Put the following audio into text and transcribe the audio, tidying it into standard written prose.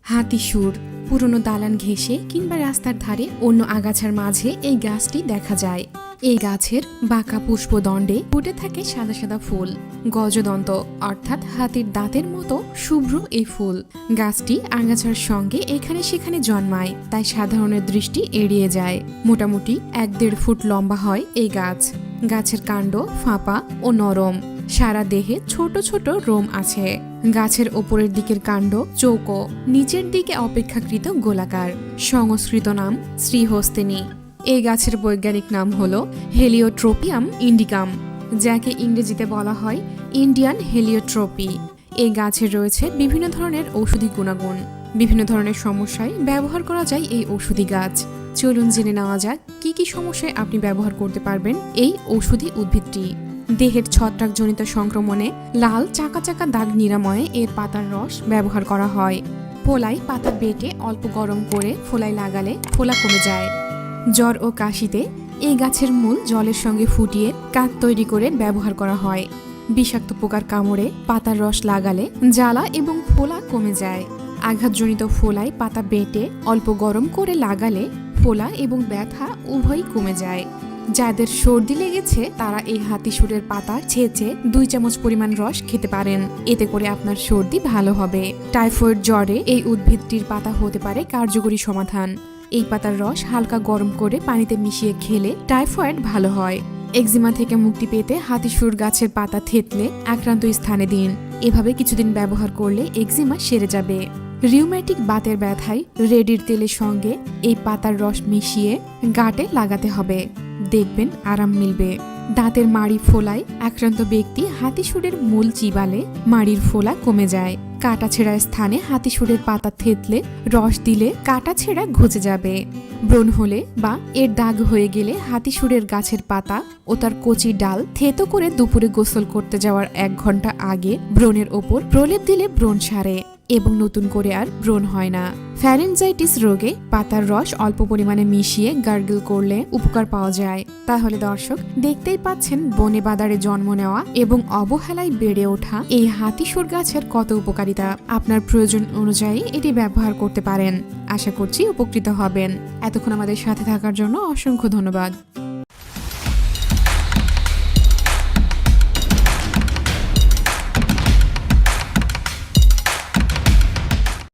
হাতিসুর পুরনো দালান ঘেঁষে কিংবা রাস্তার ধারে অন্য আগাছার মাঝে এই গাছটি দেখা যায়। এই গাছের বাঁকা পুষ্পদণ্ডে ফুটে থাকে সাদা সাদা ফুল। গজদন্ত অর্থাৎ হাতির দাঁতের মতো শুভ্র এই ফুল। গাছটি আগাছার সঙ্গে এখানে সেখানে জন্মায়, তাই সাধারণের দৃষ্টি এড়িয়ে যায়। মোটামুটি 1-1.5 ফুট লম্বা হয় এই গাছ। গাছের কাণ্ড ফাঁপা ও নরম, সারা দেহে ছোট ছোট রোম আছে। গাছের ওপরের দিকের কাণ্ড চৌকো, নিচের দিকে অপেক্ষাকৃত গোলাকার। সংস্কৃত নাম শ্রীহস্তিনী। এই গাছের বৈজ্ঞানিক নাম হল হেলিওট্রোপিয়াম ইন্ডিকাম, যাকে ইংরেজিতে বলা হয় ইন্ডিয়ান হেলিওট্রপি। এই গাছের রয়েছে বিভিন্ন ধরনের ঔষধি গুণাগুণ। বিভিন্ন ধরনের সমস্যায় ব্যবহার করা যায় এই ঔষধি গাছ। চলুন জেনে নেওয়া যাক কি কি সমস্যায় আপনি ব্যবহার করতে পারবেন এই ঔষধি উদ্ভিদটি। দেহের ছত্রাকজনিত সংক্রমণে লাল চাকা চাকা দাগ নিরাময়ে এর পাতার রস ব্যবহার করা হয়। ফোলায় পাতা বেটে অল্প গরম করে ফোলায় লাগালে ফোলা কমে যায়। জ্বর ও কাশিতে এই গাছের মূল জলের সঙ্গে ফুটিয়ে কাঠ তৈরি করে ব্যবহার করা হয়। বিষাক্ত পোকার কামড়ে পাতার রস লাগালে জ্বালা এবং ফোলা কমে যায়। আঘাতজনিত ফোলায় পাতা বেটে অল্প গরম করে লাগালে ফোলা এবং ব্যথা উভয়ই কমে যায়। যাদের সর্দি লেগেছে তারা এই হাতিসুরের পাতা ছেঁচে 2 চামচ পরিমাণ রস খেতে পারেন। এতে করে আপনার সর্দি ভালো হবে। টাইফয়েড জ্বরে এই উদ্ভিদটির পাতা হতে পারে কার্যকরী সমাধান। এই পাতার রস হালকা গরম করে পানিতে মিশিয়ে খেলে টাইফয়েড ভালো হয়। একজিমা থেকে মুক্তি পেতে হাতিসুর গাছের পাতা থেতলে আক্রান্ত স্থানে দিন। এভাবে কিছুদিন ব্যবহার করলে একজিমা সেরে যাবে। রিউম্যাটিক বাতের ব্যথায় রেডির তেলের সঙ্গে এই পাতার রস মিশিয়ে গাঁটে লাগাতে হবে, দেখবেন আরাম মিলবে। দাঁতের মাড়ি ফোলায় আক্রান্ত ব্যক্তি হাতিসুরের মূল চিবালে মাড়ির ফোলা কমে যায়। কাটা ছেঁড়া স্থানে হাতিসুরের পাতা থেতলে রস দিলে কাটা ছেঁড়া ঘুচে যাবে। ব্রণ হলে বা এর দাগ হয়ে গেলে হাতিসুরের গাছের পাতা ও তার কচি ডাল থেতো করে দুপুরে গোসল করতে যাওয়ার 1 ঘন্টা আগে ব্রণের ওপর প্রলেপ দিলে ব্রণ সারে এবং নতুন করে আর ব্রণ হয় না। ফ্যারেঞ্জাইটিস রোগে পাতার রস অল্প পরিমাণে মিশিয়ে গার্গল করলে উপকার পাওয়া যায়। তাহলে দর্শক, দেখতেই পাচ্ছেন বনে বাদারে জন্ম নেওয়া এবং অবহেলায় বেড়ে ওঠা এই হাতিসুর গাছের কত উপকারিতা। আপনার প্রয়োজন অনুযায়ী এটি ব্যবহার করতে পারেন। আশা করছি উপকৃত হবেন। এতক্ষণ আমাদের সাথে থাকার জন্য অসংখ্য ধন্যবাদ।